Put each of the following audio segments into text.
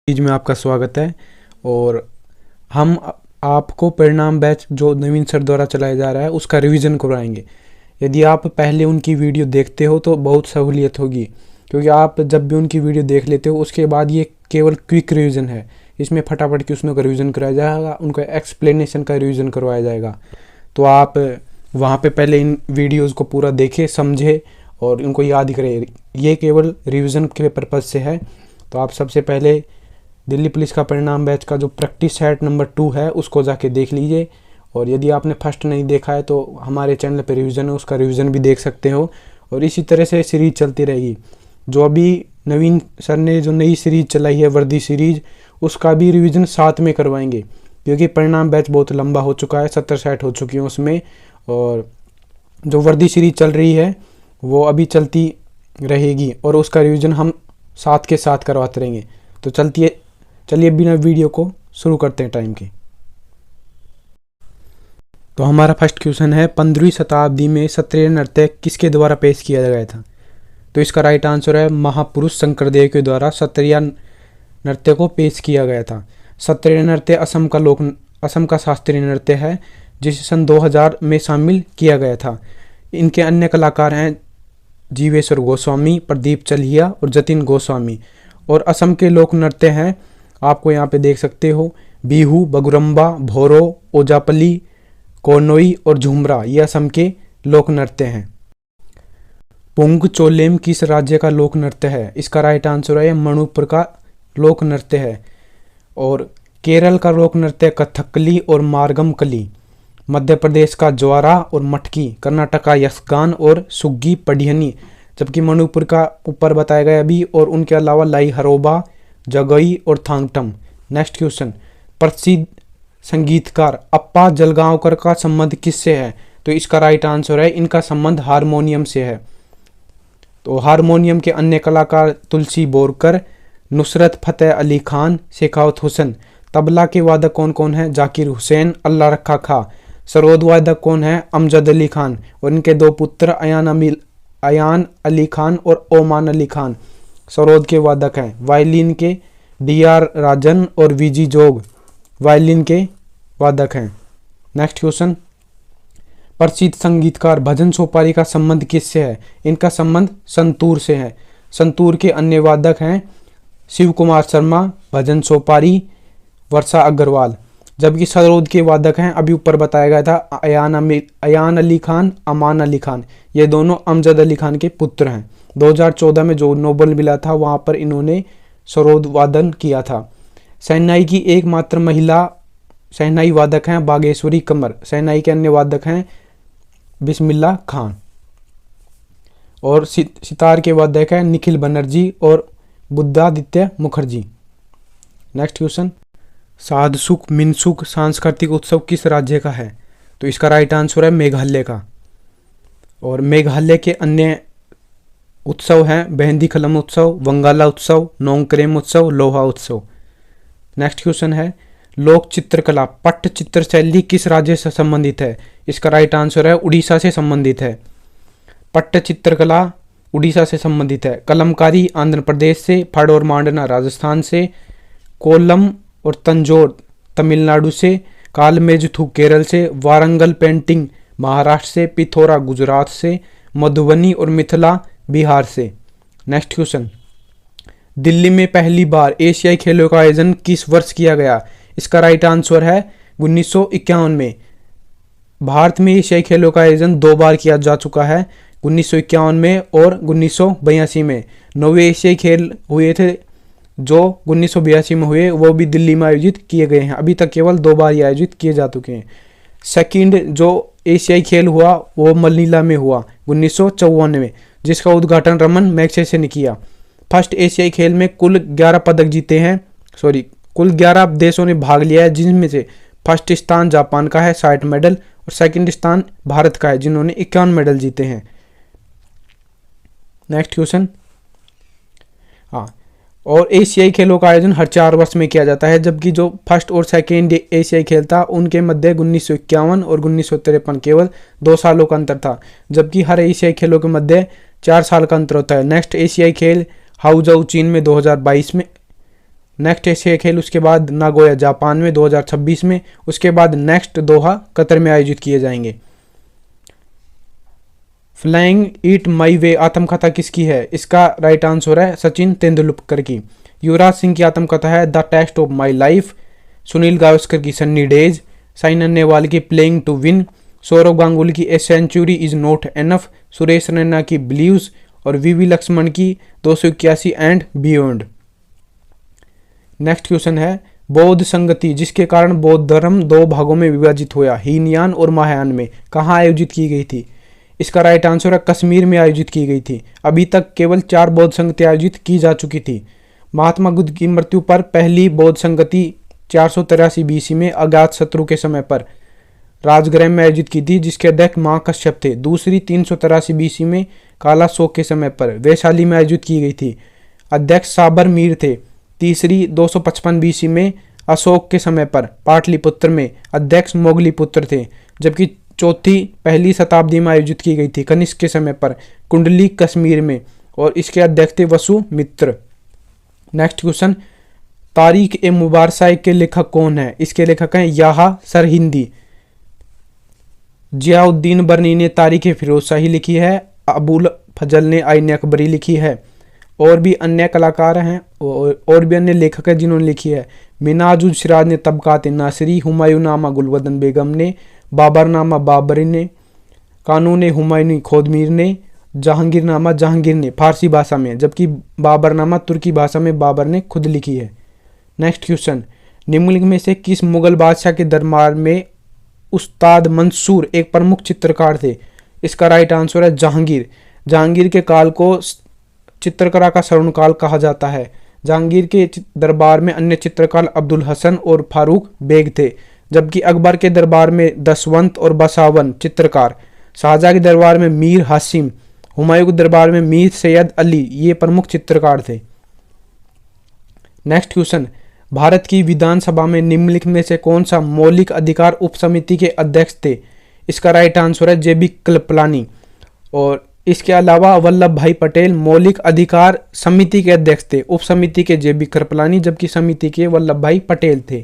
चीज में आपका स्वागत है। और हम आपको परिणाम बैच जो नवीन सर द्वारा चलाया जा रहा है उसका रिवीजन करवाएंगे। यदि आप पहले उनकी वीडियो देखते हो तो बहुत सहूलियत होगी, क्योंकि आप जब भी उनकी वीडियो देख लेते हो उसके बाद ये केवल क्विक रिवीजन है। इसमें फटाफट क्वेश्चनों का रिवीजन कराया जाएगा, उनका एक्सप्लेनेशन का रिवीजन करवाया जाएगा। तो आप वहाँ पे पहले इन वीडियोज़ को पूरा देखें, समझे और उनको याद करें। ये केवल रिवीजन के पर्पज़ से है। तो आप सबसे पहले दिल्ली पुलिस का परिणाम बैच का जो प्रैक्टिस सेट नंबर 2 है उसको जाके देख लीजिए। और यदि आपने फर्स्ट नहीं देखा है तो हमारे चैनल पर रिवीजन है, उसका रिवीजन भी देख सकते हो। और इसी तरह से सीरीज चलती रहेगी। जो अभी नवीन सर ने जो नई सीरीज चलाई है वर्दी सीरीज, उसका भी रिवीजन साथ में करवाएंगे, क्योंकि परिणाम बैच बहुत लंबा हो चुका है, 70 सेट हो चुकी हैं उसमें। और जो वर्दी सीरीज चल रही है वो अभी चलती रहेगी और उसका रिवीजन हम साथ के साथ करवाते रहेंगे। तो चलिए बिना वीडियो को शुरू करते हैं टाइम के। तो हमारा फर्स्ट क्वेश्चन है, 15वीं शताब्दी में क्षत्रिय नृत्य किसके द्वारा पेश किया गया था? तो इसका राइट आंसर है महापुरुष शंकरदेव के द्वारा क्षत्रिय नृत्य को पेश किया गया था। क्षत्रिय नृत्य असम का शास्त्रीय नृत्य है, जिसे सन 2000 में शामिल किया गया था। इनके अन्य कलाकार हैं जीवेश्वर गोस्वामी, प्रदीप चलिया और जतिन गोस्वामी। और असम के लोक नृत्य हैं, आपको यहाँ पे देख सकते हो, बिहू, बगुरम्बा, भोरो, ओजापली, कोनोई और झुमरा, ये असम के लोक नृत्य हैं। पुंग चोलेम किस राज्य का लोक नृत्य है? इसका राइट आंसर है मणिपुर का लोक नृत्य है। और केरल का लोक नृत्य कथकली और मार्गमकली। मध्य प्रदेश का ज्वारा और मटकी। कर्नाटक का यक्षगान और सुग्गी पढ़ियनी। जबकि मणिपुर का ऊपर बताया गया अभी, और उनके अलावा लाई हरोबा, जगई और थांगटम। नेक्स्ट क्वेश्चन, प्रसिद्ध संगीतकार अप्पा जलगांवकर का संबंध किससे है? तो इसका राइट आंसर है इनका संबंध हारमोनियम से है। तो हारमोनियम के अन्य कलाकार तुलसी बोरकर, नुसरत फतेह अली खान, शेखावत हुसैन। तबला के वादक कौन कौन है? जाकिर हुसैन, अल्लाह रखा खा। सरोद वादक कौन है? अमजद अली खान। और इनके दो पुत्र अयान अली खान और ओमान अली खान सरोद के वादक हैं। वायलिन के DR राजन और VG जोग वायलिन के वादक हैं। नेक्स्ट क्वेश्चन, प्रसिद्ध संगीतकार भजन सोपारी का संबंध किससे है? इनका संबंध संतूर से है। संतूर के अन्य वादक हैं शिव कुमार शर्मा, भजन सोपारी, वर्षा अग्रवाल। जबकि सरोद के वादक हैं, अभी ऊपर बताया गया था, अयान अली खान, अमान अली खान। ये दोनों अमजद अली खान के पुत्र हैं। 2014 में जो नोबेल मिला था वहाँ पर इन्होंने सरोद वादन किया था। शहनाई की एकमात्र महिला शहनाई वादक हैं बागेश्वरी कमर। शहनाई के अन्य वादक हैं बिस्मिल्ला खान। और सितार के वादक हैं निखिल बनर्जी और बुद्धादित्य मुखर्जी। नेक्स्ट क्वेश्चन, साधसुक मिनसुक सांस्कृतिक उत्सव किस राज्य का है? तो इसका राइट आंसर है मेघालय का। और मेघालय के अन्य उत्सव हैं बेहंदी खलम उत्सव, वंगाला उत्सव, नोंगक्रेम उत्सव, लोहा उत्सव। नेक्स्ट क्वेश्चन है, लोक चित्रकला पट्टचित्र शैली किस राज्य से संबंधित है? इसका राइट आंसर है उड़ीसा से संबंधित है। पट्टचित्रकला उड़ीसा से संबंधित है। कलमकारी आंध्र प्रदेश से, फड़ और मांडना राजस्थान से, कोल्लम और तंजौर तमिलनाडु से, कालमेजुथु केरल से, वारंगल पेंटिंग महाराष्ट्र से, पिथौरा गुजरात से, मधुबनी और मिथिला बिहार से। नेक्स्ट क्वेश्चन, दिल्ली में पहली बार एशियाई खेलों का आयोजन किस वर्ष किया गया? इसका राइट आंसर है 1951 में। भारत में एशियाई खेलों का आयोजन 2 बार किया जा चुका है, 1951 में और 1982 में। 9वें एशियाई खेल हुए थे जो 1982 में हुए, वो भी दिल्ली में आयोजित किए गए हैं। अभी तक केवल 2 बार ही आयोजित किए जा चुके हैं। सेकंड जो एशियाई खेल हुआ वो मनीला में हुआ 1954 में, जिसका उद्घाटन रमन मैग्सेसे ने किया। फर्स्ट एशियाई खेल में कुल 11 पदक जीते हैं, कुल 11 देशों ने भाग लिया है, जिनमें से फर्स्ट स्थान जापान का है 60 मेडल और सेकंड स्थान भारत का है जिन्होंने 51 मेडल जीते हैं। नेक्स्ट क्वेश्चन, और एशियाई खेलों का आयोजन हर 4 वर्ष में किया जाता है, जबकि जो फर्स्ट और सेकेंड एशियाई खेल था उनके मध्य 1951 और 1953 केवल 2 सालों का अंतर था, जबकि हर एशियाई खेलों के मध्य 4 साल का अंतर होता है। नेक्स्ट एशियाई खेल हाउजऊ चीन में 2022 में नेक्स्ट एशियाई खेल उसके बाद नागोया जापान में 2026 में, उसके बाद नेक्स्ट दोहा कतर में आयोजित किए जाएंगे। फ्लाइंग इट माई वे आत्मकथा किसकी है? इसका राइट आंसर है सचिन तेंदुलकर की। युवराज सिंह की आत्मकथा है the test of my life. Sunil Gavaskar की सन्नी डेज। साइना नेहवाल की playing to win. Sourav Ganguly की a century is not enough. Suresh Raina की बिलीव्स और वीवी लक्ष्मण की 281 एंड बियॉन्ड। नेक्स्ट क्वेश्चन है बौद्ध संगति जिसके कारण बौद्ध धर्म दो भागों में विभाजित हुआ, हीनयान और महायान में, कहाँ आयोजित की गई थी? इसका राइट आंसर है कश्मीर में आयोजित की गई थी। अभी तक केवल 4 बौद्ध संगति आयोजित की जा चुकी थी। महात्मा बुद्ध की मृत्यु पर पहली बौद्ध संगति 483 BC में अज्ञात शत्रु के समय पर राजगृह में आयोजित की थी, जिसके अध्यक्ष महाकश्यप थे। दूसरी 383 BC में काला शोक के समय पर वैशाली में आयोजित की गई थी, अध्यक्ष साबर मीर थे। तीसरी 255 BC में अशोक के समय पर पाटलिपुत्र में अध्यक्ष मोगलीपुत्र थे, जबकि चौथी पहली शताब्दी में आयोजित की गई थी कनिष्क के समय पर कुंडली कश्मीर में, और इसके अध्यक्ष थे वसुमित्र। नेक्स्ट क्वेश्चन तारीख ए मुबारक के लेखक कौन है? इसके लेखक हैं याहा सरहिंदी। जियाउद्दीन बरनी ने तारीख फिरोज शाही लिखी है। अबुल फजल ने आईन अकबरी लिखी है। और भी अन्य कलाकार हैं और भी अन्य लेखक हैं जिन्होंने लिखी है। मिनाजुल सिराज ने तबकात नासिरी, हुमायूं नामा गुलवदन बेगम ने, बाबर नामा बाबरी ने, कानून हुमायूनी खोदमीर ने, जहांगीर नामा जहांगीर ने फारसी भाषा में, जबकि बाबर नामा तुर्की भाषा में बाबर ने खुद लिखी है। नेक्स्ट क्वेश्चन निम्नलिखित में से किस मुगल बादशाह के दरबार में उस्ताद मंसूर एक प्रमुख चित्रकार थे? इसका राइट आंसर है जहांगीर। जहांगीर के काल को चित्रकला का स्वर्णकाल कहा जाता है। जहांगीर के दरबार में अन्य चित्रकार अब्दुल हसन और फारूक बेग थे, जबकि अकबर के दरबार में दसवंत और बसावन चित्रकार, शाहजहां के दरबार में मीर हासिम, हुमायूं के दरबार में मीर सैयद अली ये प्रमुख चित्रकार थे। नेक्स्ट क्वेश्चन भारत की विधानसभा में निम्नलिखित में से कौन सा मौलिक अधिकार उप समिति के अध्यक्ष थे? इसका राइट आंसर है जेबी कृपलानी। और इसके अलावा वल्लभ भाई पटेल मौलिक अधिकार समिति के अध्यक्ष थे, उप समिति के जेबी कृपलानी, जबकि समिति के वल्लभ भाई पटेल थे।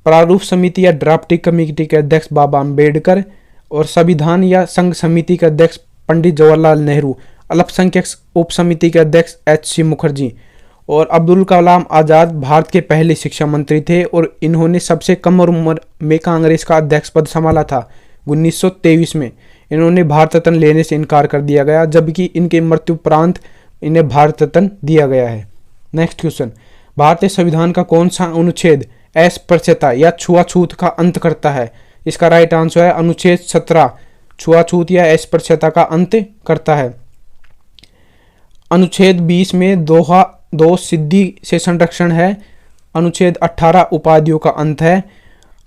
प्रारूप समिति या ड्राफ्टिंग कमेटी के अध्यक्ष बाबा अम्बेडकर, और संविधान या संघ समिति के अध्यक्ष पंडित जवाहरलाल नेहरू, अल्पसंख्यक उप समिति के अध्यक्ष HC मुखर्जी, और अब्दुल कलाम आज़ाद भारत के पहले शिक्षा मंत्री थे, और इन्होंने सबसे कम उम्र में कांग्रेस का अध्यक्ष पद संभाला था 1923 में। इन्होंने भारत रत्न लेने से इनकार कर दिया गया, जबकि इनके मृत्यु उपरांत इन्हें भारत रत्न दिया गया है। नेक्स्ट क्वेश्चन भारतीय संविधान का कौन सा अनुच्छेद अस्पृश्यता या छुआछूत का अंत करता है? इसका राइट आंसर है अनुच्छेद 17 छुआछूत या अस्पृश्यता का अंत करता है। अनुच्छेद 20 में दो सिद्धि से संरक्षण है। अनुच्छेद 18 उपाधियों का अंत है।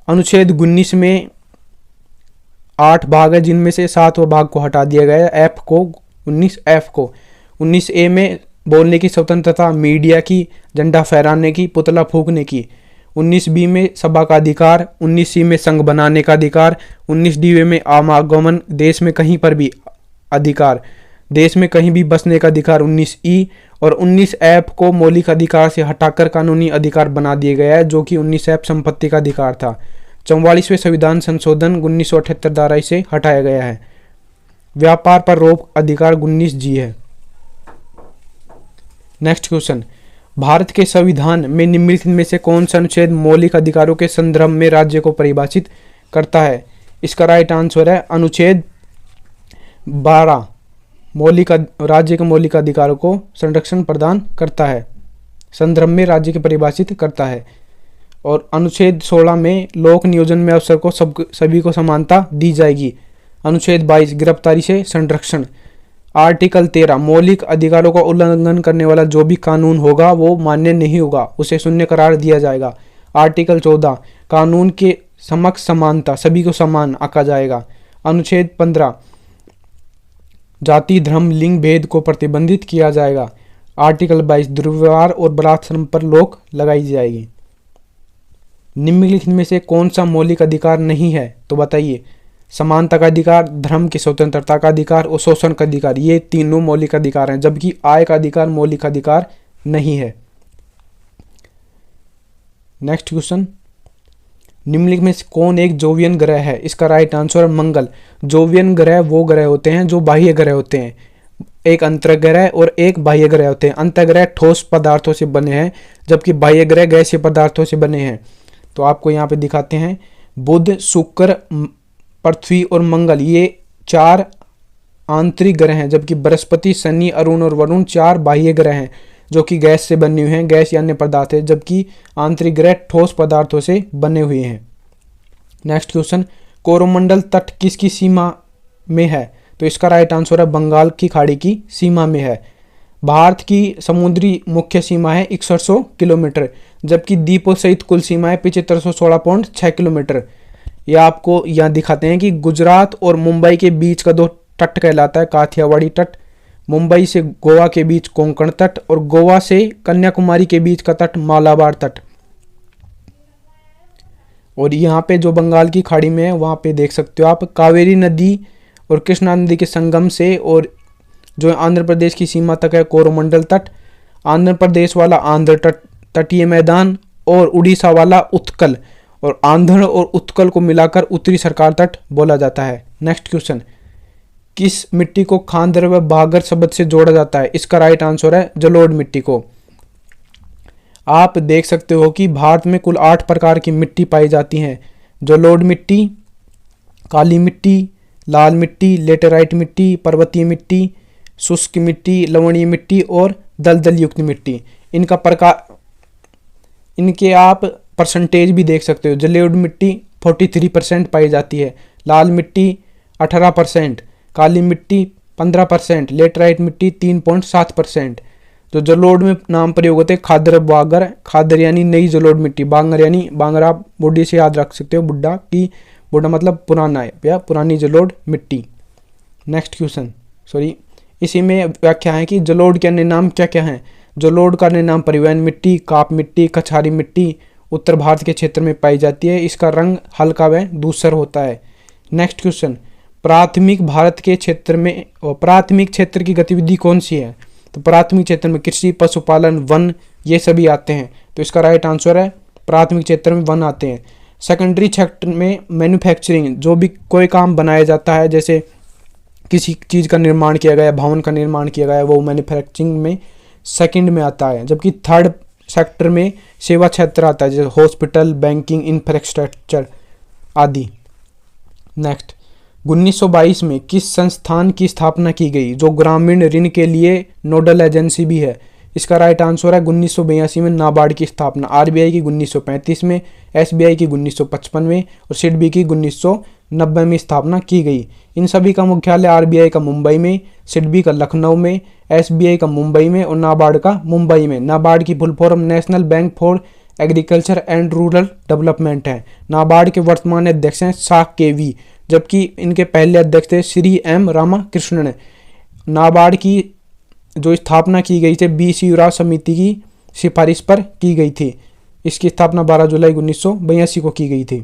अनुच्छेद 19 में 8 भाग है, जिनमें से 7वां भाग को हटा दिया गया है, F को 19F को। 19A में बोलने की स्वतंत्रता, मीडिया की, झंडा फहराने की, पुतला फूंकने की। 19B में सभा का अधिकार। 19C में संघ बनाने का अधिकार। 19D में आवागमन, देश में कहीं पर भी अधिकार, देश में कहीं भी बसने का अधिकार 19E। और 19F को मौलिक अधिकार से हटाकर कानूनी अधिकार बना दिया गया है, जो कि 19F संपत्ति का अधिकार था। 44वें संविधान संशोधन 1978 द्वारा इसे हटाया गया है। व्यापार पर रोक अधिकार 19G है। नेक्स्ट क्वेश्चन भारत के संविधान में निम्नलिखित में से कौन सा अनुच्छेद मौलिक अधिकारों के संदर्भ में राज्य को परिभाषित करता है? इसका राइट आंसर है अनुच्छेद 12 राज्य के मौलिक अधिकारों को संरक्षण प्रदान करता है, संदर्भ में राज्य के परिभाषित करता है। और अनुच्छेद 16 में लोक नियोजन में अवसर को सभी को समानता दी जाएगी। अनुच्छेद 22 गिरफ्तारी से संरक्षण। आर्टिकल 13 मौलिक अधिकारों का उल्लंघन करने वाला जो भी कानून होगा वो मान्य नहीं होगा, उसे शून्य करार दिया जाएगा। आर्टिकल 14 कानून के समक्ष समानता, सभी को समान आंका जाएगा। अनुच्छेद 15 जाति धर्म लिंग भेद को प्रतिबंधित किया जाएगा। आर्टिकल 22 दुर्व्यवहार और बलात्कार पर रोक लगाई जाएगी। निम्नलिखित में से कौन सा मौलिक अधिकार नहीं है? तो बताइए। समानता का अधिकार, धर्म की स्वतंत्रता का अधिकार और शोषण का अधिकार, ये तीनों मौलिक अधिकार हैं, जबकि आय का अधिकार मौलिक अधिकार नहीं है। नेक्स्ट क्वेश्चन, निम्नलिखित में से कौन एक जोवियन ग्रह है? इसका राइट आंसर है मंगल। जोवियन ग्रह वो ग्रह होते हैं जो बाह्य ग्रह होते हैं, एक अंतर्ग्रह और एक बाह्य ग्रह होते हैं। अंतर्ग्रह ठोस पदार्थों से बने हैं जबकि बाह्य ग्रह गैसीय पदार्थों से बने हैं। तो आपको यहाँ पे दिखाते हैं, बुध, शुक्र, पृथ्वी और मंगल ये 4 आंतरिक ग्रह हैं, जबकि बृहस्पति, शनि, अरुण और वरुण 4 बाह्य ग्रह हैं जो कि गैस से बने हुए हैं, गैस या अन्य पदार्थ है, जबकि आंतरिक ग्रह ठोस पदार्थों से बने हुए हैं। नेक्स्ट क्वेश्चन, कोरोमंडल तट किसकी सीमा में है? तो इसका राइट आंसर है बंगाल की खाड़ी की सीमा में है। भारत की समुद्री मुख्य सीमा है 6100 किलोमीटर, जबकि द्वीपों सहित कुल सीमा है 7516.6 किलोमीटर। यह आपको यहाँ दिखाते हैं कि गुजरात और मुंबई के बीच का 2 तट कहलाता है काठियावाड़ी तट, मुंबई से गोवा के बीच कोंकण तट और गोवा से कन्याकुमारी के बीच का तट मालाबार तट। और यहाँ पे जो बंगाल की खाड़ी में है वहाँ पे देख सकते हो आप कावेरी नदी और कृष्णा नदी के संगम से और जो आंध्र प्रदेश की सीमा तक है कोरोमंडल तट, आंध्र प्रदेश वाला आंध्र तट तटीय मैदान और उड़ीसा वाला उत्कल, और आंध्र और उत्कल को मिलाकर उत्तरी सरकार तट बोला जाता है। नेक्स्ट क्वेश्चन, किस मिट्टी को खांदर व बागर शब्द से जोड़ा जाता है? इसका राइट आंसर है जलोढ़ मिट्टी को। आप देख सकते हो कि भारत में कुल 8 प्रकार की मिट्टी पाई जाती हैं, जलोढ़ मिट्टी, काली मिट्टी, लाल मिट्टी, लेटेराइट मिट्टी, पर्वतीय मिट्टी, शुष्क मिट्टी, लवणीय मिट्टी और दलदल युक्त मिट्टी। इनका प्रकार, इनके आप परसेंटेज भी देख सकते हो। जलोढ़ मिट्टी 43% पाई जाती है, लाल मिट्टी 18%, काली मिट्टी 15%, लेटराइट मिट्टी 3.7%। जो जलोढ़ में नाम प्रयोग होते हैं खादर बागर, खादर यानी नई जलोढ़ मिट्टी, बांगर यानी बांगर आप बुढ़ी से याद रख सकते हो, बुड्ढा की बुढ़ा मतलब पुराना है या पुरानी जलोढ़ मिट्टी। नेक्स्ट क्वेश्चन, इसी में व्याख्या है कि जलोढ़ के अन्य नाम क्या क्या हैं? जलोढ़ का अन्य नाम परिवहन मिट्टी, काप मिट्टी, कछारी मिट्टी उत्तर भारत के क्षेत्र में पाई जाती है। इसका रंग हल्का व धूसर होता है। नेक्स्ट क्वेश्चन, प्राथमिक भारत के क्षेत्र में प्राथमिक क्षेत्र की गतिविधि कौन सी है? तो प्राथमिक क्षेत्र में कृषि, पशुपालन, वन ये सभी आते हैं। तो इसका राइट आंसर है प्राथमिक क्षेत्र में वन आते हैं। सेकेंडरी क्षेत्र में मैन्युफैक्चरिंग, जो भी कोई काम बनाया जाता है, जैसे किसी चीज़ का निर्माण किया गया, भवन का निर्माण किया गया, वो मैन्युफैक्चरिंग में सेकंड में आता है। जबकि थर्ड सेक्टर में सेवा क्षेत्र आता है, जैसे हॉस्पिटल, बैंकिंग, इंफ्रास्ट्रक्चर आदि। नेक्स्ट, 1922 में किस संस्थान की स्थापना की गई जो ग्रामीण ऋण के लिए नोडल एजेंसी भी है? इसका राइट आंसर है 1982 में नाबार्ड की स्थापना। आरबीआई की 1935 में, एसबीआई की 1955 में और सिडबी की 1990 में स्थापना की गई। इन सभी का मुख्यालय आरबीआई का मुंबई में, सिडबी का लखनऊ में, एसबीआई का मुंबई में और नाबार्ड का मुंबई में। नाबार्ड की full form national bank for agriculture and rural development है। नाबार्ड के वर्तमान अध्यक्ष हैं साक केवी, जबकि इनके पहले अध्यक्ष थे श्री एम रामाकृष्णन। नाबार्ड की जो स्थापना की गई थी बी शिवराव समिति की सिफारिश पर की गई थी। इसकी स्थापना 12 जुलाई 1982 को की गई थी।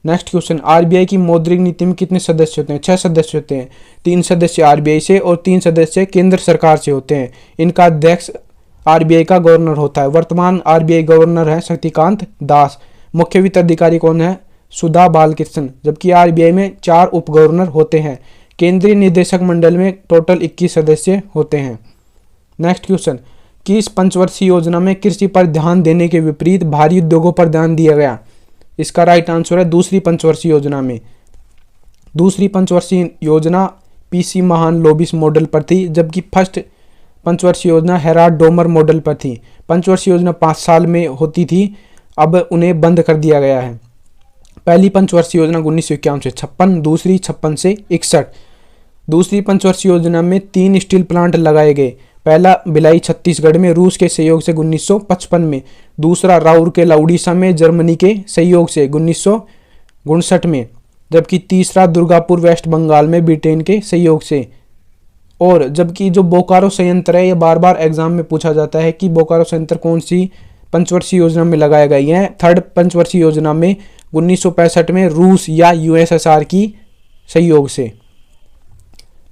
नेक्स्ट क्वेश्चन, आरबीआई की मौद्रिक नीति में कितने सदस्य होते हैं? 6 सदस्य होते हैं। 3 सदस्य आरबीआई से और 3 सदस्य केंद्र सरकार से होते हैं। इनका अध्यक्ष आरबीआई का गवर्नर होता है। वर्तमान आरबीआई गवर्नर है शक्तिकांत दास। मुख्य वित्त अधिकारी कौन है? सुधा बालकृष्ण। जबकि आरबीआई में 4 उप गवर्नर होते हैं। केंद्रीय निदेशक मंडल में टोटल 21 सदस्य होते हैं। नेक्स्ट क्वेश्चन, किस पंचवर्षीय योजना में कृषि पर ध्यान देने के विपरीत भारी उद्योगों पर ध्यान दिया गया? इसका राइट आंसर है दूसरी पंचवर्षीय योजना में। दूसरी पंचवर्षीय योजना पीसी महान लोबिस मॉडल पर थी, जबकि फर्स्ट पंचवर्षीय योजना हेराल्ड डोमर मॉडल पर थी। पंचवर्षीय योजना 5 साल में होती थी, अब उन्हें बंद कर दिया गया है। पहली पंचवर्षीय योजना 1951 से 56, दूसरी 56 से 61। दूसरी पंचवर्षीय योजना में 3 स्टील प्लांट लगाए गए। पहला भिलाई छत्तीसगढ़ में रूस के सहयोग से 1955 में, दूसरा राउरकेला उड़ीसा में जर्मनी के सहयोग से 1959 में, जबकि तीसरा दुर्गापुर वेस्ट बंगाल में ब्रिटेन के सहयोग से। और जबकि जो बोकारो संयंत्र है, ये बार बार एग्जाम में पूछा जाता है कि बोकारो संयंत्र कौन सी पंचवर्षीय योजना में लगाया गया है। थर्ड पंचवर्षीय योजना में 1965 में रूस या यूएसएसआर की सहयोग से।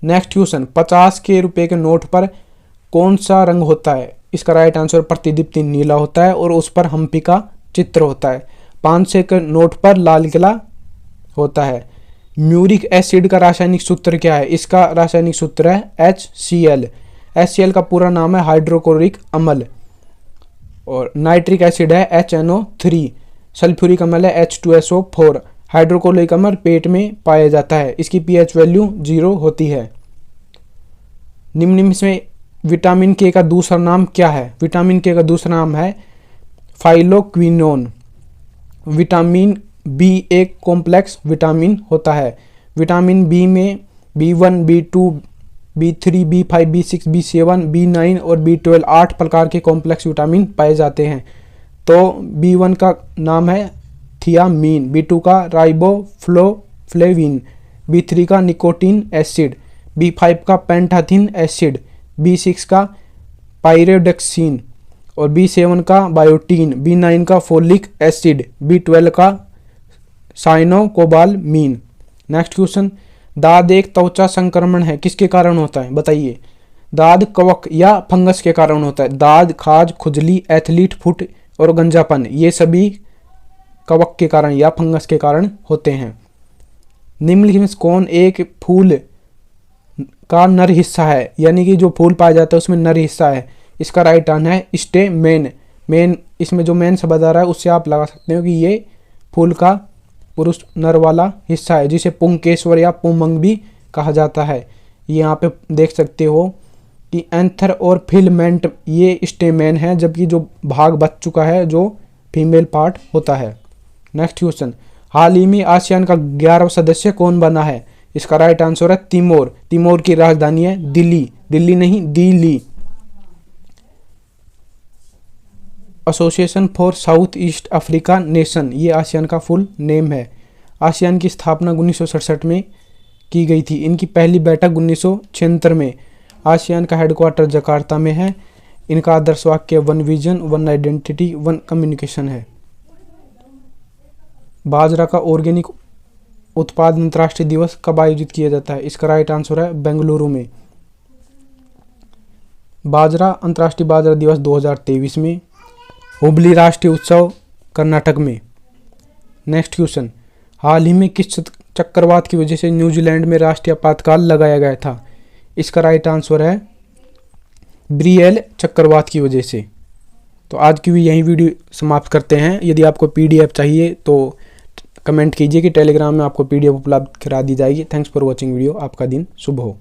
नेक्स्ट क्वेश्चन, 50 के रुपए के नोट पर कौन सा रंग होता है? इसका राइट आंसर प्रतिदीप्ति नीला होता है और उस पर हम्पी का चित्र होता है। 500 के नोट पर लाल किला होता है। म्यूरिक एसिड का रासायनिक सूत्र क्या है? इसका रासायनिक सूत्र है HCl। HCl का पूरा नाम है हाइड्रोक्लोरिक अम्ल। और नाइट्रिक एसिड है HNO3। सल्फ्यूरिक अम्ल है H2SO4। हाइड्रोक्लोरिक अम्ल पेट में पाया जाता है। इसकी pH वैल्यू 0 होती है। निम्न में विटामिन के का दूसरा नाम क्या है? विटामिन के का दूसरा नाम है फाइलोक्विनोन। विटामिन बी एक कॉम्प्लेक्स विटामिन होता है। विटामिन बी में B1, B2, B3, B5, B6, B7, B9 और B12 8 प्रकार के कॉम्प्लेक्स विटामिन पाए जाते हैं। तो B1 का नाम है थियामीन, B2 का राइबोफ्लेविन, B3 का निकोटीन एसिड, B5 का पेंटाथिन एसिड, B6 का पायरिडोक्सिन और B7 का बायोटीन, B9 का फोलिक एसिड, B12 का साइनोकोबालमीन। नेक्स्ट क्वेश्चन, दाद एक त्वचा संक्रमण है, किसके कारण होता है? बताइए। दाद कवक या फंगस के कारण होता है। दाद, खाज, खुजली, एथलीट फुट और गंजापन ये सभी कवक के कारण या फंगस के कारण होते हैं। निम्नलिखित में कौन एक फूल का नर हिस्सा है? यानी कि जो फूल पाया जाता है उसमें नर हिस्सा है। इसका राइट आंसर है स्टेमेन। मेन, इसमें जो मेन शब्द आ रहा है उससे आप लगा सकते हो कि ये फूल का पुरुष नर वाला हिस्सा है, जिसे पुंकेश्वर या पुंमंग भी कहा जाता है। ये यहाँ पे देख सकते हो कि एंथर और फिलमेंट ये स्टेमेन है, जबकि जो भाग बच चुका है जो फीमेल पार्ट होता है। नेक्स्ट क्वेश्चन, हाल ही में आसियान का 11वां सदस्य कौन बना है? इसका राइट आंसर है तिमोर। तिमोर की राजधानी है दिल्ली। दिल्ली नहीं, Delhi. Association for south east Africa nation ये आसियान का फुल नेम है। आसियान की स्थापना 1967 में की गई थी। इनकी पहली बैठक 1976 में। आसियान का हेडक्वार्टर जकार्ता में है। इनका आदर्श वाक्य one vision, one identity, one communication है। बाजरा का ऑर्गेनिक उत्पादन अंतर्राष्ट्रीय दिवस कब आयोजित किया जाता है? इसका राइट आंसर है बेंगलुरु में। बाजरा अंतर्राष्ट्रीय बाजरा दिवस 2023 में। हुबली राष्ट्रीय उत्सव कर्नाटक में। नेक्स्ट क्वेश्चन, हाल ही में किस चक्रवात की वजह से न्यूजीलैंड में राष्ट्रीय आपातकाल लगाया गया था? इसका राइट आंसर है ब्रियल चक्रवात की वजह से। तो आज की भी यही वीडियो समाप्त करते हैं। यदि आपको PDF चाहिए तो कमेंट कीजिए कि टेलीग्राम में आपको PDF उपलब्ध करा दी जाएगी। Thanks for watching video. आपका दिन शुभ हो।